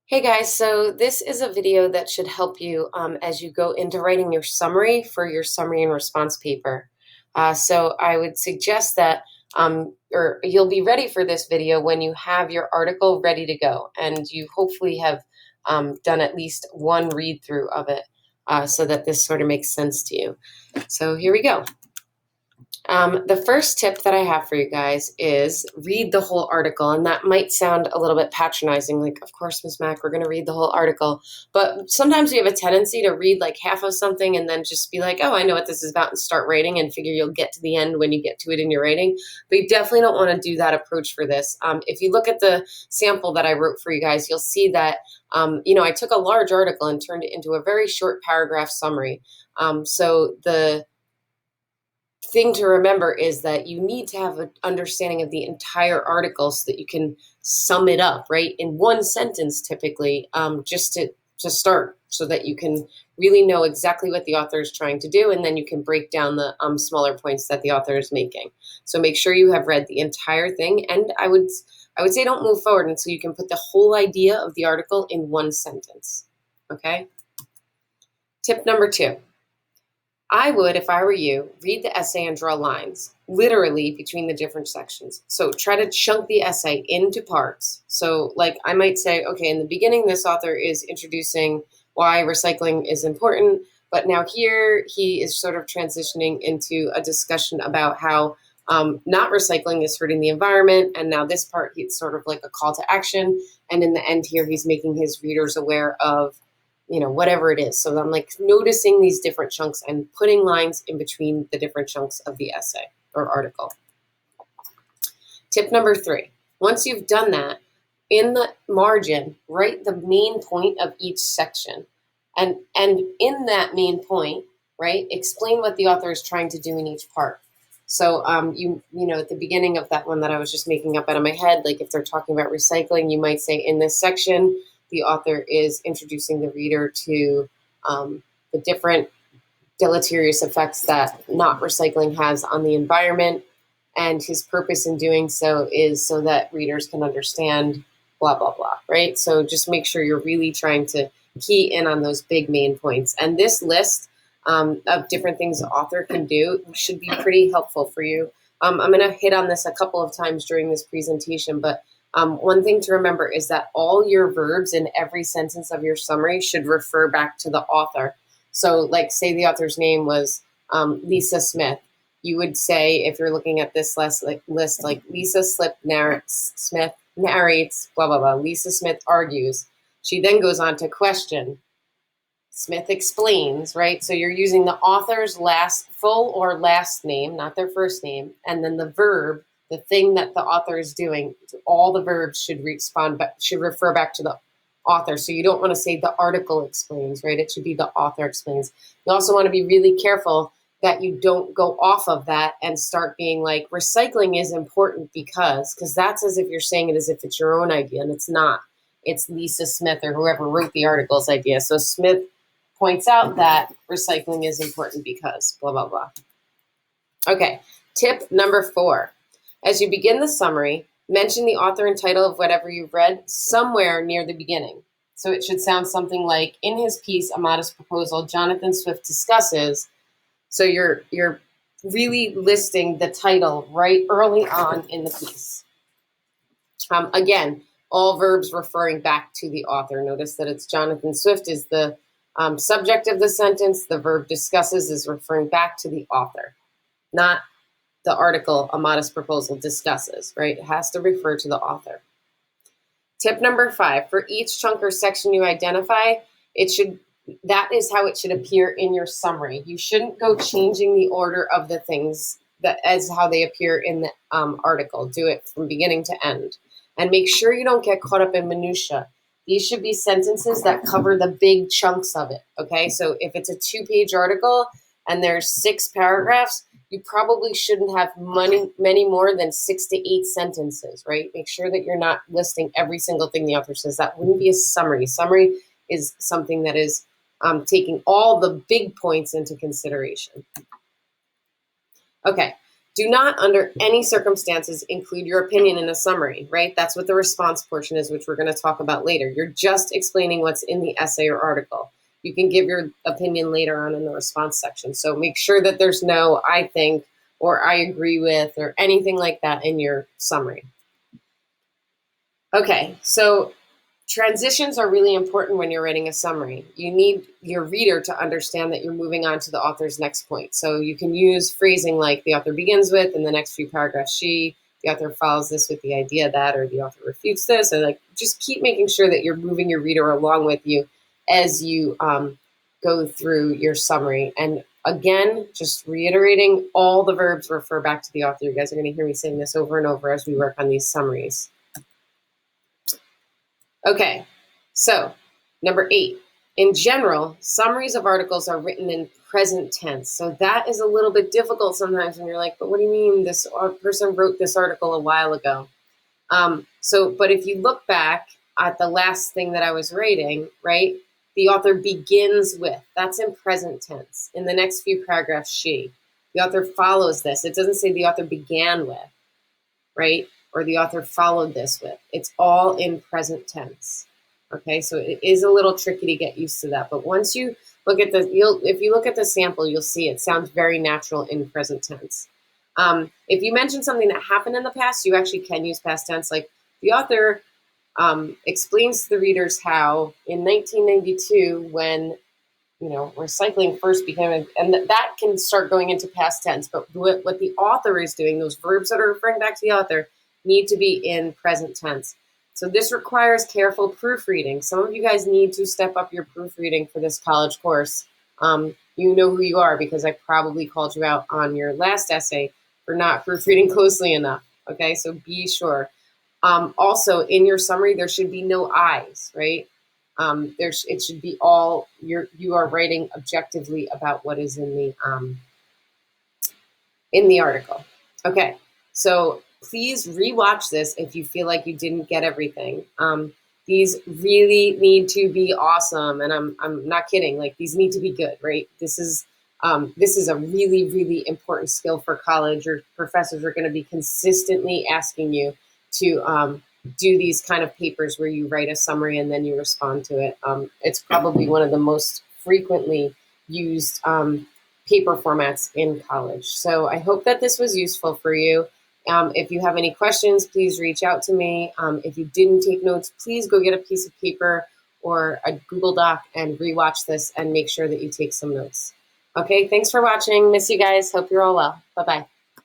Hey guys, so this is a video that should help you as you go into writing your summary for your summary and response paper. So I would suggest that or you'll be ready for this video when you have your article ready to go and you hopefully have done at least one read through of it so that this sort of makes sense to you. So here we go. The first tip that I have for you guys is read the whole article. And that might sound a little bit patronizing, like, of course, Ms. Mack, we're going to read the whole article. But sometimes we have a tendency to read like half of something and then just be like, oh, I know what this is about, and start writing and figure you'll get to the end when you get to it in your writing. But you definitely don't want to do that approach for this. If you look at the sample that I wrote for you guys, you'll see that, I took a large article and turned it into a very short paragraph summary. So the thing to remember is that you need to have an understanding of the entire article so that you can sum it up, right, in one sentence typically, just to start, so that you can really know exactly what the author is trying to do, and then you can break down the smaller points that the author is making. So make sure you have read the entire thing, and I would say don't move forward until you can put the whole idea of the article in one sentence. Okay? Tip number 2. I would, if I were you, read the essay and draw lines, literally between the different sections. So try to chunk the essay into parts. So, like, I might say, okay, in the beginning, this author is introducing why recycling is important, but now here he is sort of transitioning into a discussion about how not recycling is hurting the environment. And now this part, it's sort of like a call to action. And in the end here, he's making his readers aware of whatever it is. So I'm like noticing these different chunks and putting lines in between the different chunks of the essay or article. Tip number 3, once you've done that, in the margin, write the main point of each section. And in that main point, right, explain what the author is trying to do in each part. So you know, at the beginning of that one that I was just making up out of my head, like if they're talking about recycling, you might say in this section, the author is introducing the reader to the different deleterious effects that not recycling has on the environment. And his purpose in doing so is so that readers can understand blah, blah, blah, right? So just make sure you're really trying to key in on those big main points. And this list of different things the author can do should be pretty helpful for you. I'm going to hit on this a couple of times during this presentation, but one thing to remember is that all your verbs in every sentence of your summary should refer back to the author. So, like, say the author's name was Lisa Smith. You would say, if you're looking at this list, like Lisa Smith narrates, blah, blah, blah. Lisa Smith argues. She then goes on to question. Smith explains, right? So you're using the author's full or last name, not their first name, and then the verb, the thing that the author is doing. All the verbs should refer back to the author. So you don't want to say the article explains, right? It should be the author explains. You also want to be really careful that you don't go off of that and start being like, recycling is important because that's as if you're saying it as if it's your own idea, and it's not. It's Lisa Smith or whoever wrote the article's idea. So Smith points out that recycling is important because blah, blah, blah. Okay, tip number 4. As you begin the summary, mention the author and title of whatever you've read somewhere near the beginning. So it should sound something like, in his piece, A Modest Proposal, Jonathan Swift discusses. So you're really listing the title right early on in the piece. Again, all verbs referring back to the author. Notice that it's Jonathan Swift is the subject of the sentence. The verb discusses is referring back to the author, not the article, A Modest Proposal discusses, right? It has to refer to the author. Tip number 5, for each chunk or section you identify, that is how it should appear in your summary. You shouldn't go changing the order of the things that as how they appear in the article. Do it from beginning to end. And make sure you don't get caught up in minutia. These should be sentences that cover the big chunks of it, okay? So if it's a 2-page article and there's 6 paragraphs, you probably shouldn't have many more than 6 to 8 sentences, right? Make sure that you're not listing every single thing the author says. That wouldn't be a summary. Summary is something that is taking all the big points into consideration. Okay, Do not, under any circumstances, include your opinion in a summary, right? That's what the response portion is, which we're going to talk about later. You're just explaining what's in the essay or article. You can give your opinion later on in the response section. So make sure that there's no "I think" or "I agree with" or anything like that in your summary. Okay, so transitions are really important when you're writing a summary. You need your reader to understand that you're moving on to the author's next point. So you can use phrasing like "the author begins with," in the next few paragraphs, "she," "the author follows this with the idea that," or "the author refutes this," and like just keep making sure that you're moving your reader along with you as you go through your summary. And again, just reiterating, all the verbs refer back to the author. You guys are going to hear me saying this over and over as we work on these summaries. Okay, so number 8. In general, summaries of articles are written in present tense. So that is a little bit difficult sometimes when you're like, but what do you mean this person wrote this article a while ago? But if you look back at the last thing that I was writing, right, the author begins with, that's in present tense. In the next few paragraphs, "she." The author follows this. It doesn't say the author began with, right? Or the author followed this with. It's all in present tense. Okay, so it is a little tricky to get used to that. But once you look at if you look at the sample, you'll see it sounds very natural in present tense. If you mention something that happened in the past, you actually can use past tense. Like the author explains to the readers how in 1992, when recycling first became, and that can start going into past tense. But what the author is doing, those verbs that are referring back to the author, need to be in present tense. So this requires careful proofreading. Some of you guys need to step up your proofreading for this college course. You know who you are because I probably called you out on your last essay for not proofreading closely enough. Okay, so be sure. Also, in your summary, there should be no I's, right? It should be all you are writing objectively about what is in the article. Okay, so please rewatch this if you feel like you didn't get everything. These really need to be awesome, and I'm not kidding. Like these need to be good, right? This is a really, really important skill for college. Your professors are going to be consistently asking you to do these kind of papers where you write a summary and then you respond to it. It's probably one of the most frequently used paper formats in college. So I hope that this was useful for you. If you have any questions, please reach out to me. If you didn't take notes, please go get a piece of paper or a Google Doc and rewatch this and make sure that you take some notes. Okay, thanks for watching. Miss you guys. Hope you're all well. Bye-bye.